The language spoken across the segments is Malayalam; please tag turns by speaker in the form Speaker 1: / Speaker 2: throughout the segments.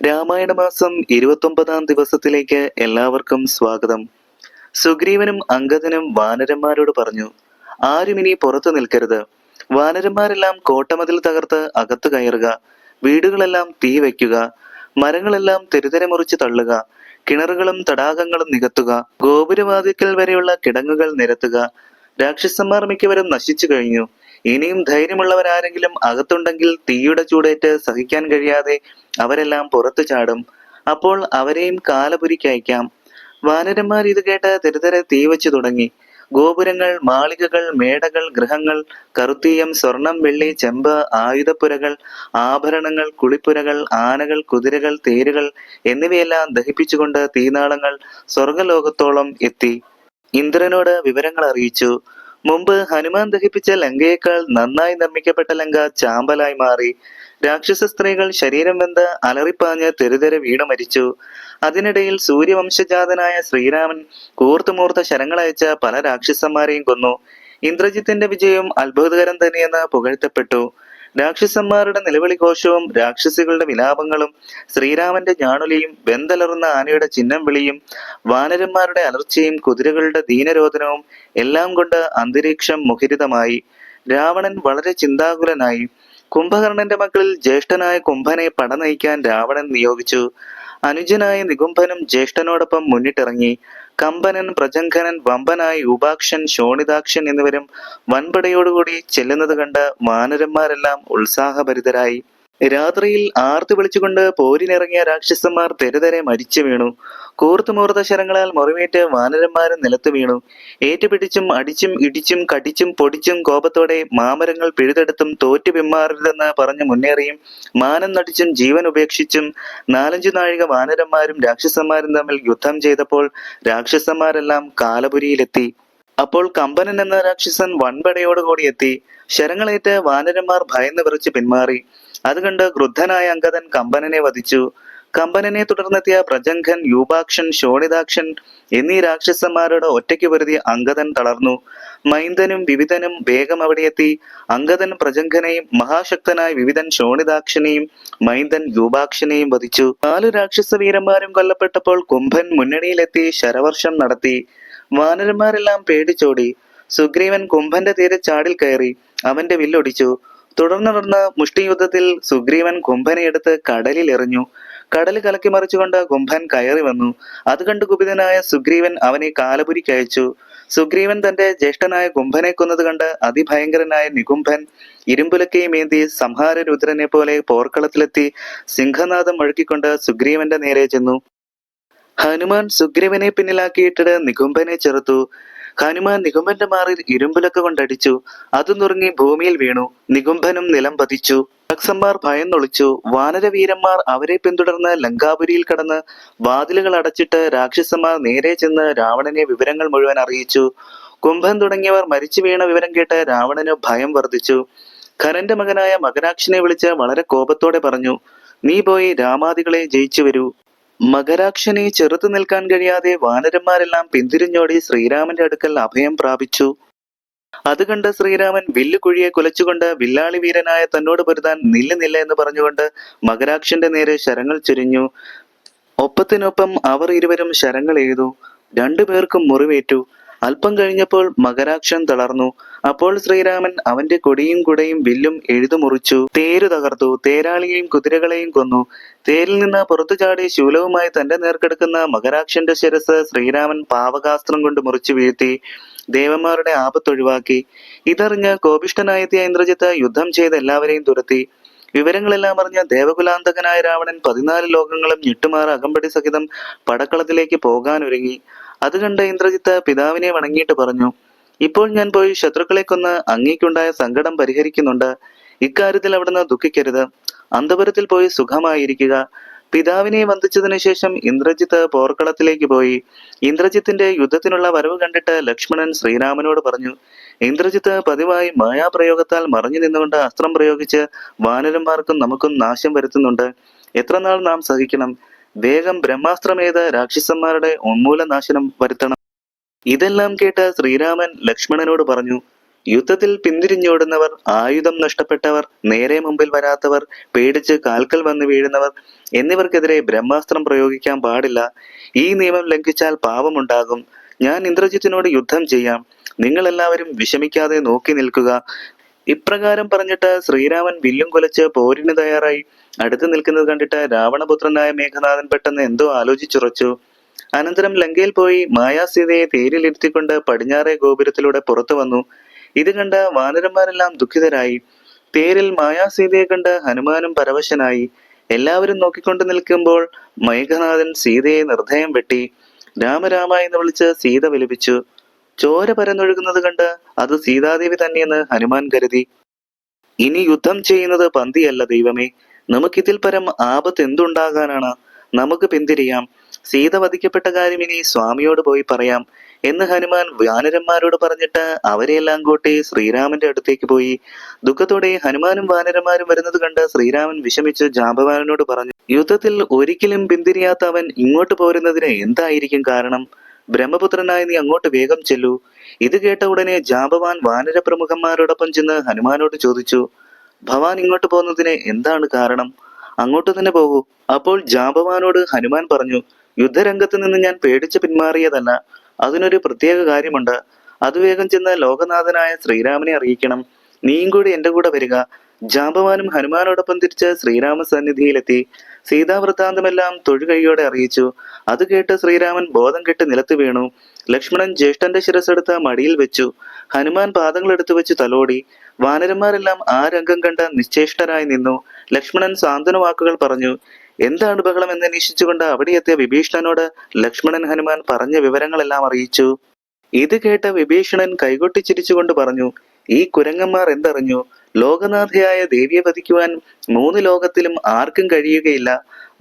Speaker 1: രാമായണ മാസം 29-ാം ദിവസത്തിലേക്ക് എല്ലാവർക്കും സ്വാഗതം. സുഗ്രീവനും അംഗദനും വാനരന്മാരോട് പറഞ്ഞു, ആരും ഇനി പുറത്തു നിൽക്കരുത്. വാനരന്മാരെല്ലാം കോട്ടമതിൽ തകർത്ത് അകത്തു കയറുക, വീടുകളെല്ലാം തീ വയ്ക്കുക, മരങ്ങളെല്ലാം തെരുതെരെ മുറിച്ച് തള്ളുക, കിണറുകളും തടാകങ്ങളും നികത്തുക, ഗോപുരവാതിക്കൽ വരെയുള്ള കിടങ്ങുകൾ നിരത്തുക. രാക്ഷസന്മാർ മിക്കവരും നശിച്ചു കഴിഞ്ഞു. ഇനിയും ധൈര്യമുള്ളവരാരെങ്കിലും അകത്തുണ്ടെങ്കിൽ തീയുടെ ചൂടേറ്റ് സഹിക്കാൻ കഴിയാതെ അവരെല്ലാം പുറത്തു ചാടും. അപ്പോൾ അവരെയും കാലപുരിക്കയക്കാം. വാനരന്മാർ ഇത് കേട്ട് തെരുതെരെ തീ വെച്ചു തുടങ്ങി. ഗോപുരങ്ങൾ, മാളികകൾ, മേടകൾ, ഗൃഹങ്ങൾ, കറുത്തീയം, സ്വർണം, വെള്ളി, ചെമ്പ്, ആയുധപ്പുരകൾ, ആഭരണങ്ങൾ, കുളിപ്പുരകൾ, ആനകൾ, കുതിരകൾ, തേരുകൾ എന്നിവയെല്ലാം ദഹിപ്പിച്ചുകൊണ്ട് തീനാളങ്ങൾ സ്വർഗലോകത്തോളം എത്തി. ഇന്ദ്രനോട് വിവരങ്ങൾ അറിയിച്ചു. മുമ്പ് ഹനുമാൻ ദഹിപ്പിച്ച ലങ്കയേക്കാൾ നന്നായി നിർമ്മിക്കപ്പെട്ട ലങ്ക ചാമ്പലായി മാറി. രാക്ഷസ സ്ത്രീകൾ ശരീരം വെന്ത് അലറിപ്പാഞ്ഞ് തെരുതെരെ വീണു മരിച്ചു. അതിനിടയിൽ സൂര്യവംശജാതനായ ശ്രീരാമൻ കൂർത്തുമൂർത്ത ശരങ്ങളയച്ച പല രാക്ഷസന്മാരെയും കൊന്നു. ഇന്ദ്രജിത്തിന്റെ വിജയം അത്ഭുതകരം തന്നെയെന്ന് പുകഴ്ത്തപ്പെട്ടു. രാക്ഷസന്മാരുടെ നിലവിളി ഘോഷവും രാക്ഷസികളുടെ വിലാപങ്ങളും ശ്രീരാമന്റെ ഞാണുലിയും വെന്തലറുന്ന ആനയുടെ ചിഹ്നം വിളിയും വാനരന്മാരുടെ അലർച്ചയും കുതിരകളുടെ ദീനരോധനവും എല്ലാം കൊണ്ട് അന്തരീക്ഷം മുഖരിതമായി. രാവണൻ വളരെ ചിന്താകുലനായി. കുംഭകർണന്റെ മക്കളിൽ ജ്യേഷ്ഠനായ കുംഭനെ പട നയിക്കാൻ രാവണൻ നിയോഗിച്ചു. അനുജനായ നികുംഭനും ജ്യേഷ്ഠനോടൊപ്പം മുന്നിട്ടിറങ്ങി. കമ്പനൻ, പ്രജംഘനൻ, വമ്പനായി ഉപാക്ഷൻ, ശോണിതാക്ഷൻ എന്നിവരും വൻപടയോടുകൂടി ചെല്ലുന്നത് കണ്ട് വാനരന്മാരെല്ലാം ഉത്സാഹഭരിതരായി. രാത്രിയിൽ ആർത്ത് വിളിച്ചുകൊണ്ട് പോരിനിറങ്ങിയ രാക്ഷസന്മാർ തെരുതെരെ മരിച്ചു വീണു. കൂർത്തുമൂർത്ത ശരങ്ങളാൽ മുറിവേറ്റ് വാനരന്മാരും നിലത്തു വീണു. ഏറ്റുപിടിച്ചും അടിച്ചും ഇടിച്ചും കടിച്ചും പൊടിച്ചും കോപത്തോടെ മാമരങ്ങൾ പിഴുതെടുത്തും തോറ്റു പിന്മാറരുതെന്ന് പറഞ്ഞു മുന്നേറിയും മാനം നടിച്ചും ജീവൻ ഉപേക്ഷിച്ചും 4-5 നാഴിക വാനരന്മാരും രാക്ഷസന്മാരും തമ്മിൽ യുദ്ധം ചെയ്തപ്പോൾ രാക്ഷസന്മാരെല്ലാം കാലപുരിയിലെത്തി. അപ്പോൾ കമ്പനൻ എന്ന രാക്ഷസൻ വൻപടയോടുകൂടി എത്തി. ശരങ്ങളേറ്റ് വാനരന്മാർ ഭയന്ന് വിറച്ച് പിന്മാറി. അത് കണ്ട് ക്രുദ്ധനായ അംഗദൻ കമ്പനനെ വധിച്ചു. കമ്പനനെ തുടർന്നെത്തിയ പ്രജംഘൻ, യൂപാക്ഷൻ, ശോണിതാക്ഷൻ എന്നീ രാക്ഷസന്മാരോട് ഒറ്റയ്ക്ക് പൊരുതി അംഗദൻ തളർന്നു. മൈന്ദനും വിവിധനും വേഗം അവിടെയെത്തി. അംഗദൻ പ്രജംഘനെയും മഹാശക്തനായ വിവിധൻ ശോണിതാക്ഷനെയും മൈന്ദൻ യൂപാക്ഷനെയും വധിച്ചു. 4 രാക്ഷസ വീരന്മാരും കൊല്ലപ്പെട്ടപ്പോൾ കുംഭൻ മുന്നണിയിലെത്തി ശരവർഷം നടത്തി. വാനരന്മാരെല്ലാം പേടിച്ചോടി. സുഗ്രീവൻ കുംഭന്റെ തീരെ ചാടിൽ കയറി അവന്റെ വില്ലൊടിച്ചു. തുടർന്ന് നടന്ന മുഷ്ടിയുദ്ധത്തിൽ സുഗ്രീവൻ കുംഭനെ എടുത്ത് കടലിൽ എറിഞ്ഞു. കടൽ കലക്കി മറിച്ചുകൊണ്ട് കുംഭൻ കയറി വന്നു. അത് കണ്ട് കുപിതനായ സുഗ്രീവൻ അവനെ കാലപുരിക്കയച്ചു. സുഗ്രീവൻ തന്റെ ജ്യേഷ്ഠനായ കുംഭനെ കൊന്നത് കണ്ട് അതിഭയങ്കരനായ നികുംഭൻ ഇരുമ്പുലക്കയുമേന്തി സംഹാരരുദ്രനെ പോലെ പോർക്കളത്തിലെത്തി സിംഹനാദം മുഴക്കിക്കൊണ്ട് സുഗ്രീവന്റെ നേരെ ചെന്നു. ഹനുമാൻ സുഗ്രീവനെ പിന്നിലാക്കിയിട്ടിട്ട് നികുംഭനെ ചെറുത്തു. ഹനുമാൻ നികുംഭന്റെ മാറിൽ ഇരുമ്പുലക്ക കൊണ്ടടിച്ചു. അത് നുറുങ്ങി ഭൂമിയിൽ വീണു. നികുംഭനും നിലം പതിച്ചു. രാക്ഷസന്മാർ ഭയന്നൊളിച്ചു. വാനരവീരന്മാർ അവരെ പിന്തുടർന്ന് ലങ്കാപുരിയിൽ കടന്ന് വാതിലുകൾ അടച്ചിട്ട് രാക്ഷസന്മാർ നേരെ ചെന്ന് രാവണനെ വിവരങ്ങൾ മുഴുവൻ അറിയിച്ചു. കുംഭൻ തുടങ്ങിയവർ മരിച്ചു വീണ വിവരം കേട്ട് രാവണന് ഭയം വർദ്ധിച്ചു. ഖരന്റെ മകനായ മകരാക്ഷനെ വിളിച്ച് വളരെ കോപത്തോടെ പറഞ്ഞു, നീ പോയി രാമാദികളെ ജയിച്ചു വരൂ. മകരാക്ഷനെ ചെറുത്തു നിൽക്കാൻ കഴിയാതെ വാനരന്മാരെല്ലാം പിന്തിരിഞ്ഞോടി ശ്രീരാമന്റെ അടുക്കൽ അഭയം പ്രാപിച്ചു. അത് കണ്ട് ശ്രീരാമൻ വില്ലുകുഴിയെ കുലച്ചുകൊണ്ട് വില്ലാളി വീരനായ തന്നോട് പൊരുതാൻ നില്ലുന്നില്ല എന്ന് പറഞ്ഞുകൊണ്ട് മകരാക്ഷന്റെ നേരെ ശരങ്ങൾ ചൊരിഞ്ഞു. ഒപ്പത്തിനൊപ്പം അവർ ഇരുവരും ശരങ്ങൾ എയ്തു. 2 പേർക്കും മുറിവേറ്റു. അല്പം കഴിഞ്ഞപ്പോൾ മകരാക്ഷൻ തളർന്നു. അപ്പോൾ ശ്രീരാമൻ അവന്റെ കൊടിയും കുടയും വില്ലും എഴുതുമുറിച്ചു. തേരു തകർത്തു. തേരാളിയെയും കുതിരകളെയും കൊന്നു. തേരിൽ നിന്ന് പുറത്തു ചാടി ശൂലവുമായി തന്റെ നേർക്കെടുക്കുന്ന മകരാക്ഷന്റെ ശിരസ് ശ്രീരാമൻ പാവകാസ്ത്രം കൊണ്ട് മുറിച്ചു വീഴ്ത്തി. ദേവന്മാരുടെ ആപത്തൊഴിവാക്കി. ഇതറിഞ്ഞ് കോപിഷ്ഠനായെത്തിയ ഇന്ദ്രജിത്ത് യുദ്ധം ചെയ്ത് എല്ലാവരെയും തുരത്തി. വിവരങ്ങളെല്ലാം അറിഞ്ഞ ദേവകുലാന്തകനായ രാവണൻ 14 ലോകങ്ങളും ഞെട്ടുമാറ് അകമ്പടി സഹിതം പടക്കളത്തിലേക്ക് പോകാനൊരുങ്ങി. അത് കണ്ട ഇന്ദ്രജിത്ത് പിതാവിനെ വണങ്ങിയിട്ട് പറഞ്ഞു, ഇപ്പോൾ ഞാൻ പോയി ശത്രുക്കളെ കൊന്ന് അങ്ങേക്കുണ്ടായ സങ്കടം പരിഹരിക്കുന്നുണ്ട്. ഇക്കാര്യത്തിൽ അവിടുന്ന് ദുഃഖിക്കരുത്. അന്തപുരത്തിൽ പോയി സുഖമായിരിക്കുക. പിതാവിനെ വന്ദിച്ചതിനു ശേഷം ഇന്ദ്രജിത്ത് പോർക്കളത്തിലേക്ക് പോയി. ഇന്ദ്രജിത്തിന്റെ യുദ്ധത്തിനുള്ള വരവ് കണ്ടിട്ട് ലക്ഷ്മണൻ ശ്രീരാമനോട് പറഞ്ഞു. ഇന്ദ്രജിത്ത് പതിവായി മായാപ്രയോഗത്താൽ മറഞ്ഞു നിന്നുകൊണ്ട് അസ്ത്രം പ്രയോഗിച്ച് വാനരന്മാർക്കും നമുക്കും നാശം വരുത്തുന്നുണ്ട്. എത്ര നാൾ നാം സഹിക്കണം? വേഗം ബ്രഹ്മാസ്ത്രമേത് രാക്ഷസന്മാരുടെ ഉന്മൂലനാശനം വരുത്തണം. ഇതെല്ലാം കേട്ട് ശ്രീരാമൻ ലക്ഷ്മണനോട് പറഞ്ഞു, യുദ്ധത്തിൽ പിന്തിരിഞ്ഞോടുന്നവർ, ആയുധം നഷ്ടപ്പെട്ടവർ, നേരെ മുമ്പിൽ വരാത്തവർ, പേടിച്ച് കാൽക്കൽ വന്ന് വീഴുന്നവർ എന്നിവർക്കെതിരെ ബ്രഹ്മാസ്ത്രം പ്രയോഗിക്കാൻ പാടില്ല. ഈ നിയമം ലംഘിച്ചാൽ പാപമുണ്ടാകും. ഞാൻ ഇന്ദ്രജിത്തിനോട് യുദ്ധം ചെയ്യാം. നിങ്ങളെല്ലാവരും വിഷമിക്കാതെ നോക്കി നിൽക്കുക. ഇപ്രകാരം പറഞ്ഞിട്ട് ശ്രീരാമൻ വില്ലും കുലച്ച് പോരിന് തയ്യാറായി. അടുത്ത് നിൽക്കുന്നത് കണ്ടിട്ട് രാവണപുത്രനായ മേഘനാഥൻ പെട്ടെന്ന് എന്തോ ആലോചിച്ചുറച്ചു. അനന്തരം ലങ്കയിൽ പോയി മായാസീതയെ തേരിലിരുത്തിക്കൊണ്ട് പടിഞ്ഞാറേ ഗോപുരത്തിലൂടെ പുറത്തു വന്നു. ഇത് കണ്ട വാനരന്മാരെല്ലാം ദുഃഖിതരായി. തേരിൽ മായാസീതയെ കണ്ട് ഹനുമാനും പരവശനായി. എല്ലാവരും നോക്കിക്കൊണ്ട് നിൽക്കുമ്പോൾ മേഘനാഥൻ സീതയെ നിർദ്ധയം വെട്ടി. രാമരാമ എന്ന് വിളിച്ച് സീത വിലപിച്ചു. ചോര പരന്നൊഴുകുന്നത് കണ്ട് അത് സീതാദേവി തന്നെയെന്ന് ഹനുമാൻ കരുതി. ഇനി യുദ്ധം ചെയ്യുന്നത് പന്തിയല്ല ദൈവമേ, നമുക്കിതിൽ പരം ആപത്ത് എന്തുണ്ടാകാനാണ്? നമുക്ക് പിന്തിരിയാം. സീത വധിക്കപ്പെട്ട കാര്യം ഇനി സ്വാമിയോട് പോയി പറയാം എന്ന് ഹനുമാൻ വാനരന്മാരോട് പറഞ്ഞിട്ട് അവരെയെല്ലാം കൂട്ടി ശ്രീരാമന്റെ അടുത്തേക്ക് പോയി. ദുഃഖത്തോടെ ഹനുമാനും വാനരന്മാരും വരുന്നത് കണ്ട് ശ്രീരാമൻ വിഷമിച്ച് ജാമ്പവാനോട് പറഞ്ഞു, യുദ്ധത്തിൽ ഒരിക്കലും പിന്തിരിയാത്ത അവൻ ഇങ്ങോട്ട് പോരുന്നതിന് എന്തായിരിക്കും കാരണം? ബ്രഹ്മപുത്രനായി നീ അങ്ങോട്ട് വേഗം ചെല്ലൂ. ഇത് കേട്ട ഉടനെ ജാമ്പവാൻ വാനര പ്രമുഖന്മാരോടൊപ്പം ചെന്ന് ഹനുമാനോട് ചോദിച്ചു, ഭവാൻ ഇങ്ങോട്ട് പോകുന്നതിന് എന്താണ് കാരണം? അങ്ങോട്ട് തന്നെ പോകൂ. അപ്പോൾ ജാമ്പവാനോട് ഹനുമാൻ പറഞ്ഞു, യുദ്ധരംഗത്ത് നിന്ന് ഞാൻ പേടിച്ച് പിന്മാറിയതല്ല. അതിനൊരു പ്രത്യേക കാര്യമുണ്ട്. അത് വേഗം ചെന്ന് ലോകനാഥനായ ശ്രീരാമനെ അറിയിക്കണം. നീയും കൂടി എന്റെ കൂടെ വരിക. ജാമ്പവാനും ഹനുമാനോടൊപ്പം തിരിച്ച് ശ്രീരാമ സന്നിധിയിലെത്തി. സീതാവൃത്താന്തമെല്ലാം തൊഴുകൈയോടെ അറിയിച്ചു. അത് കേട്ട് ശ്രീരാമൻ ബോധം കെട്ട് നിലത്ത് വീണു. ലക്ഷ്മണൻ ജ്യേഷ്ഠന്റെ ശിരസ്സെടുത്ത് മടിയിൽ വെച്ചു. ഹനുമാൻ പാദങ്ങൾ എടുത്തു വെച്ച് തലോടി. വാനരന്മാരെല്ലാം ആ രംഗം കണ്ട് നിശ്ചേഷ്ടരായി നിന്നു. ലക്ഷ്മണൻ സാന്ത്വന വാക്കുകൾ പറഞ്ഞു. എന്താണ് ബഹളം എന്ന് അന്വേഷിച്ചുകൊണ്ട് അവിടെ എത്തിയ വിഭീഷണനോട് ലക്ഷ്മണൻ ഹനുമാൻ പറഞ്ഞ വിവരങ്ങളെല്ലാം അറിയിച്ചു. ഇത് കേട്ട വിഭീഷണൻ കൈകൊട്ടി ചിരിച്ചുകൊണ്ട് പറഞ്ഞു, ഈ കുരങ്ങന്മാർ എന്തറിഞ്ഞു? ലോകനാഥയായ ദേവിയെ വധിക്കുവാൻ 3 ലോകത്തിലും ആർക്കും കഴിയുകയില്ല.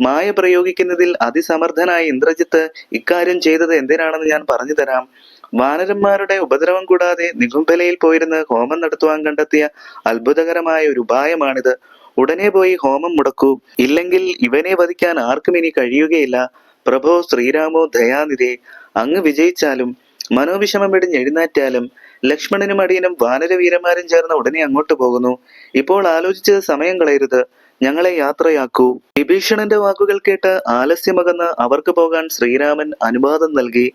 Speaker 1: മായ പ്രയോഗിക്കുന്നതിൽ അതിസമർത്ഥനായ ഇന്ദ്രജിത്ത് ഇക്കാര്യം ചെയ്തത് എന്തിനാണെന്ന് ഞാൻ പറഞ്ഞു തരാം. വാനരന്മാരുടെ ഉപദ്രവം കൂടാതെ നികുംഭലയിൽ പോയിരുന്ന് ഹോമം നടത്തുവാൻ കണ്ടെത്തിയ അത്ഭുതകരമായ ഒരു ഉപായമാണിത്. ഉടനെ പോയി ഹോമം മുടക്കൂ. ഇല്ലെങ്കിൽ ഇവനെ വധിക്കാൻ ആർക്കും ഇനി കഴിയുകയില്ല. പ്രഭോ ശ്രീരാമോ ദയാനിധേ, അങ്ങ് വിജയിച്ചാലും മനോവിഷമം വെടിഞ്ഞ് എഴുന്നേറ്റാലും ലക്ഷ്മണനും അടിയനും വാനരവീരന്മാരും ചേർന്ന് ഉടനെ അങ്ങോട്ട് പോകുന്നു. ഇപ്പോൾ ആലോചിച്ച് സമയം കളയരുത്. ഞങ്ങളെ യാത്രയാക്കൂ. വിഭീഷണന്റെ വാക്കുകൾ കേട്ട് ആലസ്യമകന്ന് അവർക്ക് പോകാൻ ശ്രീരാമൻ അനുവാദം നൽകി.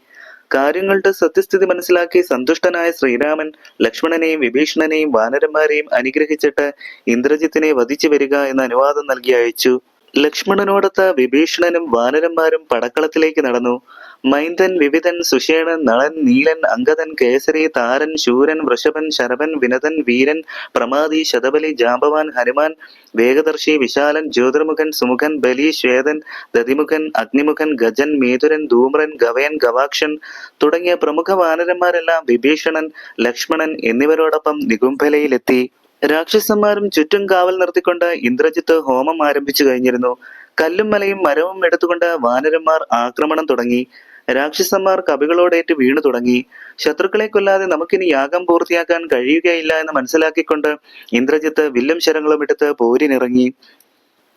Speaker 1: കാര്യങ്ങളുടെ സത്യസ്ഥിതി മനസ്സിലാക്കി സന്തുഷ്ടനായ ശ്രീരാമൻ ലക്ഷ്മണനെയും വിഭീഷണനെയും വാനരന്മാരെയും അനുഗ്രഹിച്ചിട്ട് ഇന്ദ്രജിത്തിനെ വധിച്ചു വരിക എന്ന അനുവാദം നൽകി അയച്ചു. ലക്ഷ്മണനോടൊത്ത് വിഭീഷണനും വാനരന്മാരും പടക്കളത്തിലേക്ക് നടന്നു. മൈന്ദൻ, വിവിധൻ, സുഷേണൻ, നളൻ, നീലൻ, അങ്കദൻ, കേസരി, താരൻ, ശൂരൻ, വൃഷഭൻ, ശരഭൻ, വിനതൻ, വീരൻ, പ്രമാദി, ശതബലി, ജാമ്പവാൻ, ഹനുമാൻ, വേഗദർശി, വിശാലൻ, ജ്യോതിർമുഖൻ, സുമുഖൻ, ബലി, ശ്വേതൻ, ദതിമുഖൻ, അഗ്നിമുഖൻ, ഗജൻ, മേതുരൻ, ധൂമ്രൻ, ഗവയൻ, ഗവാക്ഷൻ തുടങ്ങിയ പ്രമുഖ വാനരന്മാരെല്ലാം വിഭീഷണൻ, ലക്ഷ്മണൻ എന്നിവരോടൊപ്പം നികുംഭലയിലെത്തി. രാക്ഷസന്മാരും ചുറ്റും കാവൽ നിർത്തിക്കൊണ്ട് ഇന്ദ്രജിത്ത് ഹോമം ആരംഭിച്ചു കഴിഞ്ഞിരുന്നു. കല്ലും മലയും മരവും എടുത്തുകൊണ്ട് വാനരന്മാർ ആക്രമണം തുടങ്ങി. രാക്ഷസന്മാർ കവികളോടേറ്റ് വീണു തുടങ്ങി. ശത്രുക്കളെ കൊല്ലാതെ നമുക്കിനി യാഗം പൂർത്തിയാക്കാൻ കഴിയുകയില്ല എന്ന് മനസ്സിലാക്കിക്കൊണ്ട് ഇന്ദ്രജിത്ത് വില്ലും ശരങ്ങളും എടുത്ത് പോരിനിറങ്ങി.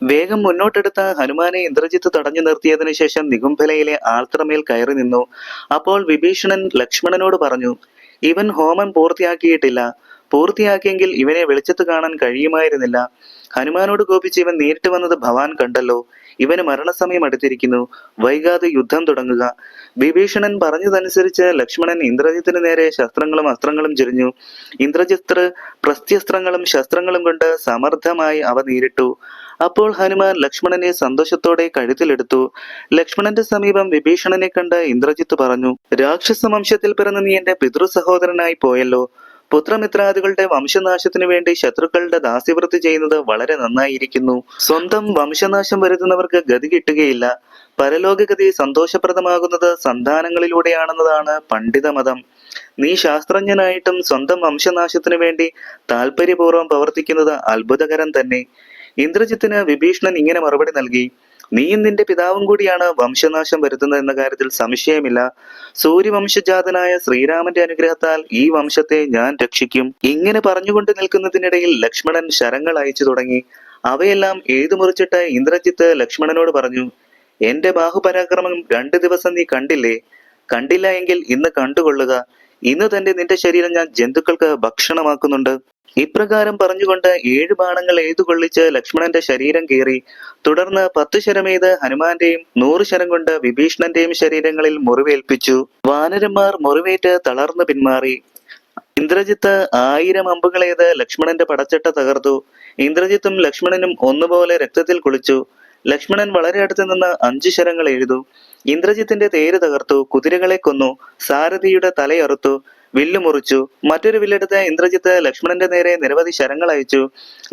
Speaker 1: വേഗം മുന്നോട്ടെടുത്ത ഹനുമാനെ ഇന്ദ്രജിത്ത് തടഞ്ഞു നിർത്തിയതിനു ശേഷം നികുംഭലയിലെ ആൽത്തറമേൽ കയറി നിന്നു. അപ്പോൾ വിഭീഷണൻ ലക്ഷ്മണനോട് പറഞ്ഞു, ഇവൻ ഹോമം പൂർത്തിയാക്കിയിട്ടില്ല. പൂർത്തിയാക്കിയെങ്കിൽ ഇവനെ വെളിച്ചത്ത് കാണാൻ കഴിയുമായിരുന്നില്ല. ഹനുമാനോട് കോപിച്ച് ഇവൻ നേരിട്ട് വന്നത് ഭവാൻ കണ്ടല്ലോ. ഇവന് മരണസമയം അടുത്തിരിക്കുന്നു. വൈകാതെ യുദ്ധം തുടങ്ങുക. വിഭീഷണൻ പറഞ്ഞതനുസരിച്ച് ലക്ഷ്മണൻ ഇന്ദ്രജിത്തിന് നേരെ ശസ്ത്രങ്ങളും അസ്ത്രങ്ങളും ചൊരിഞ്ഞു. ഇന്ദ്രജിത്ത് പ്രസ്ത്യസ്ത്രങ്ങളും ശസ്ത്രങ്ങളും കൊണ്ട് സമർത്ഥമായി അവ നേരിട്ടു. അപ്പോൾ ഹനുമാൻ ലക്ഷ്മണനെ സന്തോഷത്തോടെ കഴുത്തിലെടുത്തു. ലക്ഷ്മണന്റെ സമീപം വിഭീഷണനെ കണ്ട് ഇന്ദ്രജിത്ത് പറഞ്ഞു, രാക്ഷസ വംശത്തിൽ പിറന്ന നീ എന്റെ പിതൃ സഹോദരനായി പോയല്ലോ. പുത്രമിത്രാദികളുടെ വംശനാശത്തിനു വേണ്ടി ശത്രുക്കളുടെ ദാസ്യവൃത്തി ചെയ്യുന്നത് വളരെ നന്നായിരിക്കുന്നു. സ്വന്തം വംശനാശം വരുത്തുന്നവർക്ക് ഗതി കിട്ടുകയില്ല. പരലോകഗതി സന്തോഷപ്രദമാകുന്നത് സന്താനങ്ങളിലൂടെയാണെന്നതാണ് പണ്ഡിതമതം. നീ ശാസ്ത്രജ്ഞനായിട്ടും സ്വന്തം വംശനാശത്തിനു വേണ്ടി താല്പര്യപൂർവ്വം പ്രവർത്തിക്കുന്നത് അത്ഭുതകരം തന്നെ. ഇന്ദ്രജിത്തിന് വിഭീഷണൻ ഇങ്ങനെ മറുപടി നൽകി, നീയും നിന്റെ പിതാവും കൂടിയാണ് വംശനാശം വരുത്തുന്നത് എന്ന കാര്യത്തിൽ സംശയമില്ല. സൂര്യവംശജാതനായ ശ്രീരാമന്റെ അനുഗ്രഹത്താൽ ഈ വംശത്തെ ഞാൻ രക്ഷിക്കും. ഇങ്ങനെ പറഞ്ഞുകൊണ്ട് നിൽക്കുന്നതിനിടയിൽ ലക്ഷ്മണൻ ശരങ്ങൾ അയച്ചു തുടങ്ങി. അവയെല്ലാം എഴുതുമുറിച്ചിട്ട് ഇന്ദ്രജിത്ത് ലക്ഷ്മണനോട് പറഞ്ഞു, എന്റെ ബാഹുപരാക്രമം 2 ദിവസം നീ കണ്ടില്ലേ? കണ്ടില്ല എങ്കിൽ ഇന്ന് കണ്ടുകൊള്ളുക. ഇന്ന് തന്നെ നിന്റെ ശരീരം ഞാൻ ജന്തുക്കൾക്ക് ഭക്ഷണമാക്കുന്നുണ്ട്. ഇപ്രകാരം പറഞ്ഞുകൊണ്ട് 7 ബാണങ്ങൾ എയ്തുകൊള്ളിച്ച് ലക്ഷ്മണന്റെ ശരീരം കീറി. തുടർന്ന് 10 ശരമെയ്ത് ഹനുമാന്റെയും 100 ശരം കൊണ്ട് വിഭീഷണന്റെയും ശരീരങ്ങളിൽ മുറിവേൽപ്പിച്ചു. വാനരന്മാർ മുറിവേറ്റ് തളർന്നു പിന്മാറി. ഇന്ദ്രജിത്ത് 1000 അമ്പുകളേത് ലക്ഷ്മണന്റെ പടച്ചട്ട തകർത്തു. ഇന്ദ്രജിത്തും ലക്ഷ്മണനും ഒന്നുപോലെ രക്തത്തിൽ കുളിച്ചു. ലക്ഷ്മണൻ വളരെ അടുത്ത് നിന്ന് 5 ശരങ്ങൾ എഴുതു. ഇന്ദ്രജിത്തിന്റെ തേര് തകർത്തു, കുതിരകളെ കൊന്നു, സാരഥിയുടെ തലയറുത്തു, വില്ലു മുറിച്ചു. മറ്റൊരു വില്ലെടുത്ത് ഇന്ദ്രജിത്ത് ലക്ഷ്മണന്റെ നേരെ നിരവധി ശരങ്ങൾ അയച്ചു.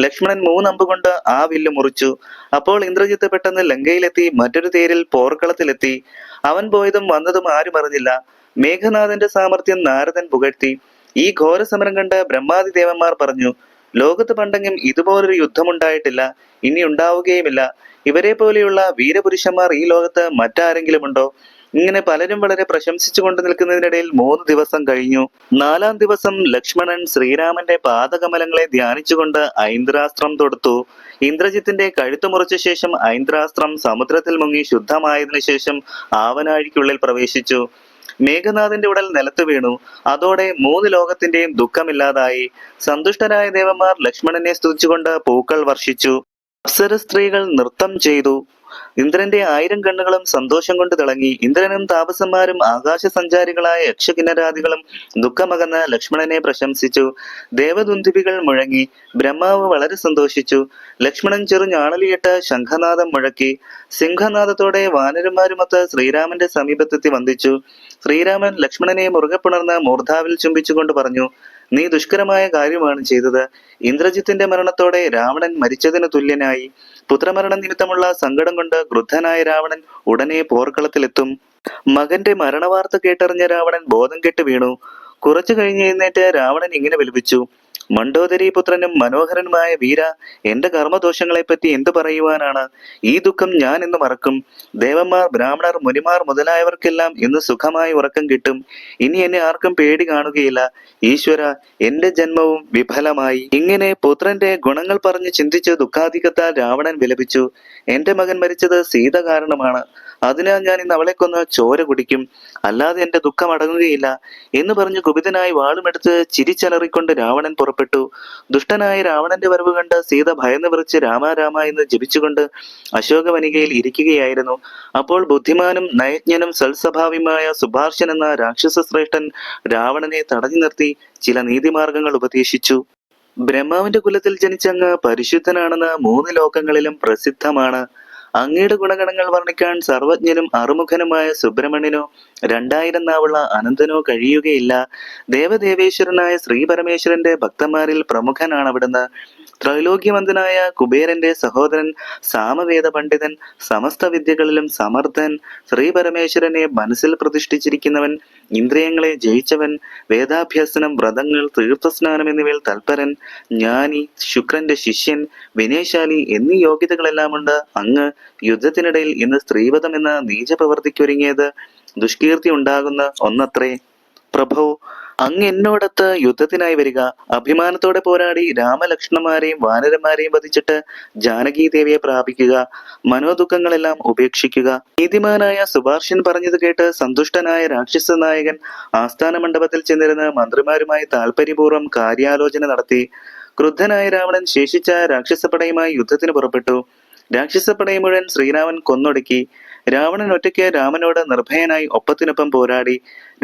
Speaker 1: ലക്ഷ്മണൻ 3 അമ്പുകൊണ്ട് ആ വില്ല് മുറിച്ചു. അപ്പോൾ ഇന്ദ്രജിത്ത് പെട്ടെന്ന് ലങ്കയിലെത്തി മറ്റൊരു തേരിൽ പോർക്കളത്തിലെത്തി. അവൻ പോയതും വന്നതും ആരും അറിഞ്ഞില്ല. മേഘനാഥന്റെ സാമർത്ഥ്യം നാരദൻ പുകഴ്ത്തി. ഈ ഘോരസമരം കണ്ട് ബ്രഹ്മാദി ദേവന്മാർ പറഞ്ഞു, ലോകത്ത് പണ്ടെങ്കിലും ഇതുപോലൊരു യുദ്ധമുണ്ടായിട്ടില്ല, ഇനി ഉണ്ടാവുകയുമില്ല. ഇവരെ പോലെയുള്ള വീരപുരുഷന്മാർ ഈ ലോകത്ത് മറ്റാരെങ്കിലും ഉണ്ടോ? ഇങ്ങനെ പലരും വളരെ പ്രശംസിച്ചു കൊണ്ട് നിൽക്കുന്നതിനിടയിൽ 3 ദിവസം കഴിഞ്ഞു. 4-ാം ദിവസം ലക്ഷ്മണൻ ശ്രീരാമന്റെ പാദകമലങ്ങളെ ധ്യാനിച്ചുകൊണ്ട് ഐന്ദ്രാസ്ത്രം തൊടുത്തു. ഇന്ദ്രജിത്തിന്റെ കഴുത്തു മുറിച്ച ശേഷം ഐന്ദ്രാസ്ത്രം സമുദ്രത്തിൽ മുങ്ങി ശുദ്ധമായതിനു ശേഷം ആവനാഴിക്കുള്ളിൽ പ്രവേശിച്ചു. മേഘനാഥന്റെ ഉടൽ നിലത്തു വീണു. അതോടെ 3 ലോകത്തിന്റെയും ദുഃഖമില്ലാതായി. സന്തുഷ്ടരായ ദേവന്മാർ ലക്ഷ്മണനെ സ്തുതിച്ചുകൊണ്ട് പൂക്കൾ വർഷിച്ചു. അപ്സര സ്ത്രീകൾ നൃത്തം ചെയ്തു. ഇന്ദ്രന്റെ 1000 കണ്ണുകളും സന്തോഷം കൊണ്ട് തിളങ്ങി. ഇന്ദ്രനും താപസന്മാരും ആകാശ സഞ്ചാരികളായ യക്ഷകിന്നരാദികളും ദുഃഖമകന്ന് ലക്ഷ്മണനെ പ്രശംസിച്ചു. ദേവദുന്ദുഭികൾ മുഴങ്ങി. ബ്രഹ്മാവ് വളരെ സന്തോഷിച്ചു. ലക്ഷ്മണൻ ചെറു ഞാണലിയിട്ട് ശംഖനാദം മുഴക്കി. സിംഹനാദത്തോടെ വാനരന്മാരുമൊത്ത് ശ്രീരാമന്റെ സമീപത്തെത്തി വന്ദിച്ചു. ശ്രീരാമൻ ലക്ഷ്മണനെ മുറുകെ പുണർന്ന് മൂർധാവിൽ ചുംബിച്ചുകൊണ്ട് പറഞ്ഞു, നീ ദുഷ്കരമായ കാര്യമാണ് ചെയ്തത്. ഇന്ദ്രജിത്തിന്റെ മരണത്തോടെ രാവണൻ മരിച്ചതിന് തുല്യനായി. പുത്രമരണം നിമിത്തമുള്ള സങ്കടം കൊണ്ട് ക്രുദ്ധനായ രാവണൻ ഉടനെ പോർക്കളത്തിലെത്തും. മകന്റെ മരണവാർത്ത കേട്ടറിഞ്ഞ രാവണൻ ബോധം കെട്ട് വീണു. കുറച്ചു കഴിഞ്ഞ് എഴുന്നേറ്റ് രാവണൻ ഇങ്ങനെ വിലപിച്ചു, മണ്ഡോദരി പുത്രനും മനോഹരനുമായ വീര, എന്റെ കർമ്മദോഷങ്ങളെപ്പറ്റി എന്തു പറയുവാനാണ്? ഈ ദുഃഖം ഞാൻ ഇന്ന് മറക്കും. ദേവന്മാർ, ബ്രാഹ്മണർ, മുനിമാർ മുതലായവർക്കെല്ലാം ഇന്ന് സുഖമായി ഉറക്കം കിട്ടും. ഇനി എന്നെ ആർക്കും പേടി കാണുകയില്ല. ഈശ്വര, എന്റെ ജന്മവും വിഫലമായി. ഇങ്ങനെ പുത്രന്റെ ഗുണങ്ങൾ പറഞ്ഞ് ചിന്തിച്ച് ദുഃഖാധികത്താൽ രാവണൻ വിലപിച്ചു. എന്റെ മകൻ മരിച്ചത് സീത കാരണമാണ്. അതിനാൽ ഞാൻ ഇന്ന് അവളെ കൊന്ന് ചോര കുടിക്കും, അല്ലാതെ എന്റെ ദുഃഖം അടങ്ങുകയില്ല എന്ന് പറഞ്ഞ് കുപിതനായി വാളുമെടുത്ത് ചിരിച്ചലറിക്കൊണ്ട് രാവണൻ പുറപ്പെട്ടു. ദുഷ്ടനായ രാവണന്റെ വരവ് കണ്ട് സീത ഭയന്ന് വിറച്ച് രാമ രാമ എന്ന് ജപിച്ചുകൊണ്ട് അശോകവനികയിൽ ഇരിക്കുകയായിരുന്നു. അപ്പോൾ ബുദ്ധിമാനും നയജ്ഞനും സൽസ്വഭാവിയുമായ സുഭാർശൻ എന്ന രാക്ഷസ ശ്രേഷ്ഠൻ രാവണനെ തടഞ്ഞു നിർത്തി ചില നീതിമാർഗങ്ങൾ ഉപദേശിച്ചു. ബ്രഹ്മാവിന്റെ കുലത്തിൽ ജനിച്ചങ്ങ് പരിശുദ്ധനാണെന്ന് 3 ലോകങ്ങളിലും പ്രസിദ്ധമാണ്. അങ്ങയുടെ ഗുണഗണങ്ങൾ വർണ്ണിക്കാൻ സർവജ്ഞനും അറുമുഖനുമായ സുബ്രഹ്മണ്യനോ 2000 നാവുള്ള അനന്തനോ കഴിയുകയില്ല. ദേവദേവേശ്വരനായ ശ്രീ പരമേശ്വരന്റെ ഭക്തന്മാരിൽ പ്രമുഖനാണ് അവിടുന്ന്. ത്രൈലോക്യമന്തനായ കുബേരന്റെ സഹോദരൻ, സാമവേദ പണ്ഡിതൻ, സമസ്ത വിദ്യകളിലും സമർത്ഥൻ, ശ്രീ പരമേശ്വരനെ മനസ്സിൽ പ്രതിഷ്ഠിച്ചിരിക്കുന്നവൻ, ഇന്ദ്രിയങ്ങളെ ജയിച്ചവൻ, വേദാഭ്യസനം, വ്രതങ്ങൾ, തീർത്ഥസ്നാനം എന്നിവയിൽ തൽപരൻ, ജ്ഞാനി, ശുക്രന്റെ ശിഷ്യൻ, വിനയശാലി എന്നീ യോഗ്യതകളെല്ലാം ഉണ്ട്. അങ്ങ് യുദ്ധത്തിനിടയിൽ ഇന്ന് സ്ത്രീവധം എന്ന നീചപ്രവൃത്തിക്കൊരുങ്ങിയത് ദുഷ്കീർത്തി ഉണ്ടാകുന്ന ഒന്നത്രേ. പ്രഭോ, അങ്ങ് എന്നോടൊത്ത് യുദ്ധത്തിനായി വരിക. അഭിമാനത്തോടെ പോരാടി രാമലക്ഷ്മണന്മാരെയും വാനരന്മാരെയും വധിച്ചിട്ട് ജാനകി ദേവിയെ പ്രാപിക്കുക. മനോദുഃഖങ്ങളെല്ലാം ഉപേക്ഷിക്കുക. നീതിമാനായ സുഭാർശൻ പറഞ്ഞത് കേട്ട് സന്തുഷ്ടനായ രാക്ഷസ നായകൻ ആസ്ഥാന മണ്ഡപത്തിൽ ചെന്നിരുന്ന് മന്ത്രിമാരുമായി താല്പര്യപൂർവ്വം കാര്യാലോചന നടത്തി. ക്രുദ്ധനായ രാവണൻ ശേഷിച്ച രാക്ഷസപ്പടയുമായി യുദ്ധത്തിന് പുറപ്പെട്ടു. രാക്ഷസപ്പടയെ മുഴുവൻ ശ്രീരാമൻ കൊന്നൊടുക്കി. രാവണൻ ഒറ്റയ്ക്ക് രാമനോട് നിർഭയനായി ഒപ്പത്തിനൊപ്പം പോരാടി.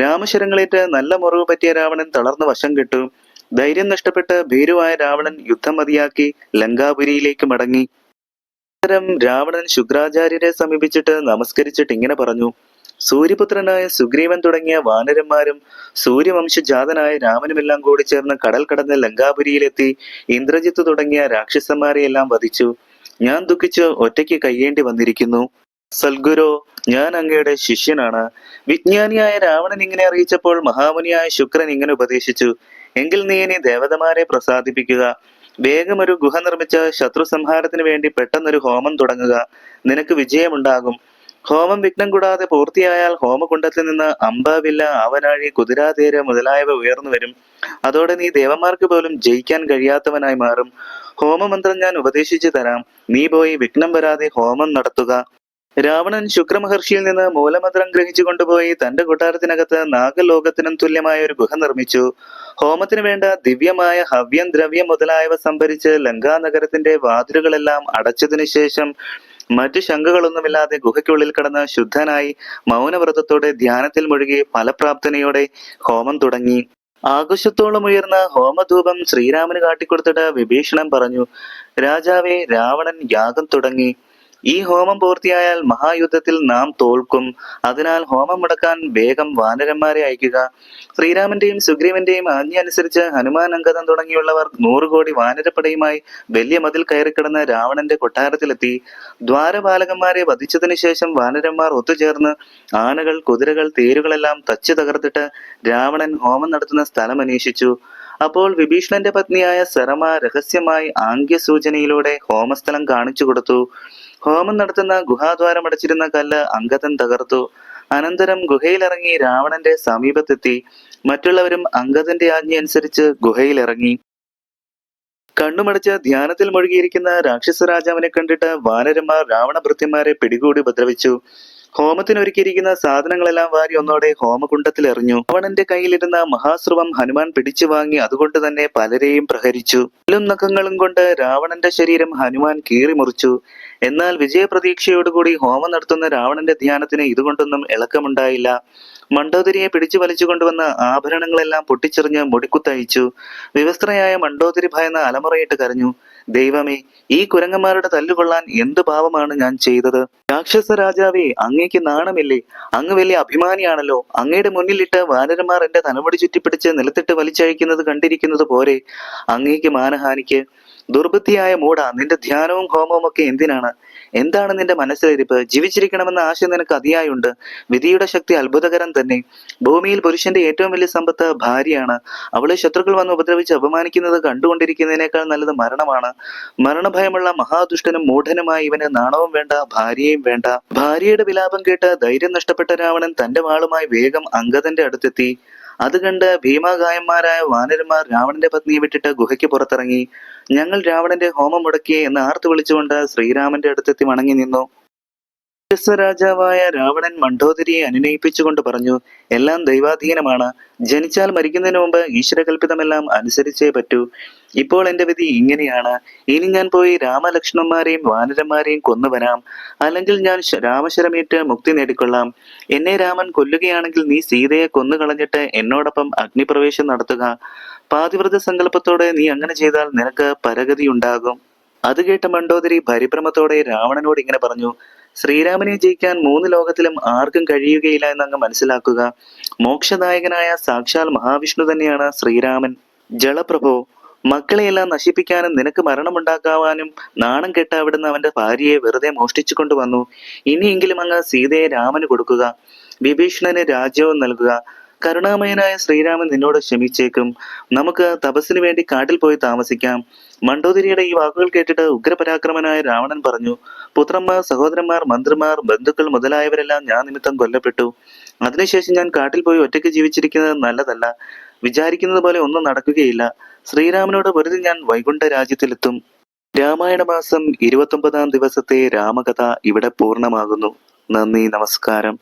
Speaker 1: രാമശരങ്ങളേറ്റ് നല്ല മുറിവ് പറ്റിയ രാവണൻ തളർന്ന് വശം കെട്ടു. ധൈര്യം നഷ്ടപ്പെട്ട് ഭീരുവായ രാവണൻ യുദ്ധം മതിയാക്കി ലങ്കാപുരിയിലേക്ക് മടങ്ങി. രാവണൻ ശുക്രാചാര്യരെ സമീപിച്ചിട്ട് നമസ്കരിച്ചിട്ട് ഇങ്ങനെ പറഞ്ഞു, സൂര്യപുത്രനായ സുഗ്രീവൻ തുടങ്ങിയ വാനരന്മാരും സൂര്യവംശജാതനായ രാമനുമെല്ലാം കൂടി ചേർന്ന് കടൽ കടന്ന് ലങ്കാപുരിയിലെത്തി ഇന്ദ്രജിത്ത് തുടങ്ങിയ രാക്ഷസന്മാരെയെല്ലാം വധിച്ചു. ഞാൻ ദുഃഖിച്ച് ഒറ്റയ്ക്ക് കഴിയേണ്ടി വന്നിരിക്കുന്നു. സൽഗുരു, ഞാൻ അങ്ങയുടെ ശിഷ്യനാണ്. വിജ്ഞാനിയായ രാവണൻ ഇങ്ങനെ അറിയിച്ചപ്പോൾ മഹാമുനിയായ ശുക്രൻ ഇങ്ങനെ ഉപദേശിച്ചു, എങ്കിൽ നീ ഇനി ദേവതമാരെ പ്രസാദിപ്പിക്കുക. വേഗം ഒരു ഗുഹ നിർമ്മിച്ച് ശത്രു സംഹാരത്തിന് വേണ്ടി പെട്ടെന്നൊരു ഹോമം തുടങ്ങുക. നിനക്ക് വിജയമുണ്ടാകും. ഹോമം വിഘ്നം കൂടാതെ പൂർത്തിയായാൽ ഹോമകുണ്ടത്തിൽ നിന്ന് അമ്പ, വില്ല, ആവനാഴി, കുതിരാതേര് മുതലായവ ഉയർന്നു വരും. അതോടെ നീ ദേവന്മാർക്ക് പോലും ജയിക്കാൻ കഴിയാത്തവനായി മാറും. ഹോമമന്ത്രം ഞാൻ ഉപദേശിച്ചു തരാം. നീ പോയി വിഘ്നം വരാതെ ഹോമം നടത്തുക. രാവണൻ ശുക്രമഹർഷിയിൽ നിന്ന് മൂലമന്ത്രം ഗ്രഹിച്ചു കൊണ്ടുപോയി തന്റെ കൊട്ടാരത്തിനകത്ത് നാഗലോകത്തിനും തുല്യമായ ഒരു ഗുഹ നിർമ്മിച്ചു. ഹോമത്തിന് വേണ്ട ദിവ്യമായ ഹവ്യം, ദ്രവ്യം മുതലായവ സംഭരിച്ച് ലങ്കാനഗരത്തിന്റെ വാതിലുകളെല്ലാം അടച്ചതിനു ശേഷം മറ്റു ശങ്കകളൊന്നുമില്ലാതെ ഗുഹയ്ക്കുള്ളിൽ കടന്ന് ശുദ്ധനായി മൗനവ്രതത്തോടെ ധ്യാനത്തിൽ മുഴുകി ഫലപ്രാപ്തനയോടെ ഹോമം തുടങ്ങി. ആകാശത്തോളം ഉയർന്ന ഹോമധൂപം ശ്രീരാമന് കാട്ടിക്കൊടുത്തിട്ട് വിഭീഷണൻ പറഞ്ഞു, രാജാവേ, രാവണൻ യാഗം തുടങ്ങി. ഈ ഹോമം പൂർത്തിയായാൽ മഹായുദ്ധത്തിൽ നാം തോൽക്കും. അതിനാൽ ഹോമം മുടക്കാൻ വേഗം വാനരന്മാരെ അയക്കുക. ശ്രീരാമന്റെയും സുഗ്രീവന്റെയും ആജ്ഞ അനുസരിച്ച് ഹനുമാൻ, അങ്കദൻ തുടങ്ങിയുള്ളവർ 100 കോടി വാനരപ്പടയുമായി വലിയ മതിൽ കയറിക്കിടന്ന് രാവണന്റെ കൊട്ടാരത്തിലെത്തി. ദ്വാരപാലകന്മാരെ വധിച്ചതിനു ശേഷം വാനരന്മാർ ഒത്തുചേർന്ന് ആനകൾ, കുതിരകൾ, തേരുകളെല്ലാം തച്ചു തകർത്തിട്ട് രാവണൻ ഹോമം നടത്തുന്ന സ്ഥലം അന്വേഷിച്ചു. അപ്പോൾ വിഭീഷണന്റെ പത്നിയായ സരമ രഹസ്യമായി ആംഗ്യസൂചനയിലൂടെ ഹോമസ്ഥലം കാണിച്ചു കൊടുത്തു. ഹോമം നടത്തുന്ന ഗുഹാദ്വാരം അടച്ചിരുന്ന കല്ല് അങ്കദൻ തകർത്തു. അനന്തരം ഗുഹയിലിറങ്ങി രാവണന്റെ സമീപത്തെത്തി. മറ്റുള്ളവരും അങ്കദന്റെ ആജ്ഞ അനുസരിച്ച് ഗുഹയിലിറങ്ങി. കണ്ണുമടച്ച് ധ്യാനത്തിൽ മുഴുകിയിരിക്കുന്ന രാക്ഷസ രാജാവിനെ കണ്ടിട്ട് വാനരന്മാർ രാവണഭൃത്യന്മാരെ പിടികൂടി ഉപദ്രവിച്ചു. ഹോമത്തിനൊരുക്കിയിരിക്കുന്ന സാധനങ്ങളെല്ലാം വാരി ഒന്നോടെ ഹോമകുണ്ടത്തിൽ എറിഞ്ഞു. രാവണന്റെ കയ്യിലിരുന്ന മഹാസ്രവം ഹനുമാൻ പിടിച്ചു വാങ്ങി അതുകൊണ്ട് തന്നെ പലരെയും പ്രഹരിച്ചു. കല്ലും നഖങ്ങളും കൊണ്ട് രാവണന്റെ ശരീരം ഹനുമാൻ കീറി മുറിച്ചു. എന്നാൽ വിജയപ്രതീക്ഷയോടുകൂടി ഹോമം നടത്തുന്ന രാവണന്റെ ധ്യാനത്തിന് ഇതുകൊണ്ടൊന്നും ഇളക്കമുണ്ടായില്ല. മണ്ഡോദരിയെ പിടിച്ചു വലിച്ചു കൊണ്ടുവന്ന ആഭരണങ്ങളെല്ലാം പൊട്ടിച്ചെറിഞ്ഞ് മുടിക്കുത്തയച്ചു. വിവസ്ത്രയായ മണ്ഡോദരി ഭയന്ന് അലമുറയിട്ട് കരഞ്ഞു, ദൈവമേ, ഈ കുരങ്ങന്മാരുടെ തല്ലുകൊള്ളാൻ എന്ത് പാപമാണ് ഞാൻ ചെയ്തത്? രാക്ഷസ രാജാവേ, അങ്ങേക്ക് നാണമില്ലേ? അങ്ങ് വലിയ അഭിമാനിയാണല്ലോ. അങ്ങയുടെ മുന്നിലിട്ട് വാനരന്മാർ എന്റെ തലമുടി ചുറ്റിപ്പിടിച്ച് നിലത്തിട്ട് വലിച്ചഴിക്കുന്നത് കണ്ടിരിക്കുന്നത് പോരെ അങ്ങേക്ക് മാനഹാനിക്ക്? ദുർബുദ്ധിയായ മൂട, നിന്റെ ധ്യാനവും ഹോമവും ഒക്കെ എന്തിനാണ്? എന്താണ് നിന്റെ മനസ്സിലിരിപ്പ്? ജീവിച്ചിരിക്കണമെന്ന ആശ നിനക്ക് അതിയായുണ്ട്. വിധിയുടെ ശക്തി അത്ഭുതകരം തന്നെ. ഭൂമിയിൽ പുരുഷന്റെ ഏറ്റവും വലിയ സമ്പത്ത് ഭാര്യയാണ്. അവളെ ശത്രുക്കൾ വന്ന് ഉപദ്രവിച്ച് അപമാനിക്കുന്നത് കണ്ടുകൊണ്ടിരിക്കുന്നതിനേക്കാൾ നല്ലത് മരണമാണ്. മരണഭയമുള്ള മഹാദുഷ്ടനും മൂഢനുമായ ഇവന് നാണവും വേണ്ട, ഭാര്യയും വേണ്ട. ഭാര്യയുടെ വിലാപം കേട്ട് ധൈര്യം നഷ്ടപ്പെട്ട രാവണൻ തന്റെ വാളുമായി വേഗം അങ്കദന്റെ അടുത്തെത്തി. അത് കണ്ട് ഭീമാകായന്മാരായ വാനരന്മാർ രാവണന്റെ പത്നിയെ വിട്ടിട്ട് ഗുഹയ്ക്ക് പുറത്തിറങ്ങി. ഞങ്ങൾ രാവണന്റെ ഹോമം മുടക്കിയെ എന്ന് ആർത്തു വിളിച്ചുകൊണ്ട് ശ്രീരാമന്റെ അടുത്തെത്തി വണങ്ങി നിന്നു. രാജാവായ രാവണൻ മണ്ഡോദരിയെ അനുനയിപ്പിച്ചുകൊണ്ട് പറഞ്ഞു, എല്ലാം ദൈവാധീനമാണ്. ജനിച്ചാൽ മരിക്കുന്നതിന് മുമ്പ് ഈശ്വരകൽപിതമെല്ലാം അനുസരിച്ചേ പറ്റൂ. ഇപ്പോൾ എന്റെ വിധി ഇങ്ങനെയാണ്. ഇനി ഞാൻ പോയി രാമലക്ഷ്മണന്മാരെയും വാനരന്മാരെയും കൊന്നുവരാം. അല്ലെങ്കിൽ ഞാൻ രാമശരമേറ്റ് മുക്തി നേടിക്കൊള്ളാം. എന്നെ രാമൻ കൊല്ലുകയാണെങ്കിൽ നീ സീതയെ കൊന്നുകളഞ്ഞിട്ട് എന്നോടൊപ്പം അഗ്നിപ്രവേശം നടത്തുക. പാതിവ്രത സങ്കല്പത്തോടെ നീ അങ്ങനെ ചെയ്താൽ നിനക്ക് പരഗതി ഉണ്ടാകും. അത് കേട്ട മണ്ഡോദരി പരിഭ്രമത്തോടെ രാവണനോട് ഇങ്ങനെ പറഞ്ഞു, ശ്രീരാമനെ ജയിക്കാൻ 3 ലോകത്തിലും ആർക്കും കഴിയുകയില്ല എന്നങ്ങ് മനസ്സിലാക്കുക. മോക്ഷദായകനായ സാക്ഷാൽ മഹാവിഷ്ണു തന്നെയാണ് ശ്രീരാമൻ. ജലപ്രഭോ, മക്കളെയെല്ലാം നശിപ്പിക്കാനും നിനക്ക് മരണമുണ്ടാക്കാവാനും നാണം കെട്ട അവിടുന്ന് അവന്റെ ഭാര്യയെ വെറുതെ മോഷ്ടിച്ചു കൊണ്ടുവന്നു. ഇനിയെങ്കിലും അങ്ങ് സീതയെ രാമന് കൊടുക്കുക. വിഭീഷണന് രാജ്യവും നൽകുക. കരുണാമയനായ ശ്രീരാമൻ നിന്നോട് ക്ഷമിച്ചേക്കും. നമുക്ക് തപസ്സിനു വേണ്ടി കാട്ടിൽ പോയി താമസിക്കാം. മണ്ഡോദരിയുടെ ഈ വാക്കുകൾ കേട്ടിട്ട് ഉഗ്രപരാക്രമനായ രാവണൻ പറഞ്ഞു, പുത്രന്മാർ, സഹോദരന്മാർ, മന്ത്രിമാർ, ബന്ധുക്കൾ മുതലായവരെല്ലാം ഞാൻ നിമിത്തം കൊല്ലപ്പെട്ടു. അതിനുശേഷം ഞാൻ കാട്ടിൽ പോയി ഒറ്റയ്ക്ക് ജീവിച്ചിരിക്കുന്നത് നല്ലതല്ല. വിചാരിക്കുന്നത് പോലെ ഒന്നും നടക്കുകയില്ല. ശ്രീരാമനോട് പൊരുതി ഞാൻ വൈകുണ്ഠ രാജ്യത്തിലെത്തും. രാമായണ മാസം 29-ാം ദിവസത്തെ രാമകഥ ഇവിടെ പൂർണ്ണമാകുന്നു. നന്ദി, നമസ്കാരം.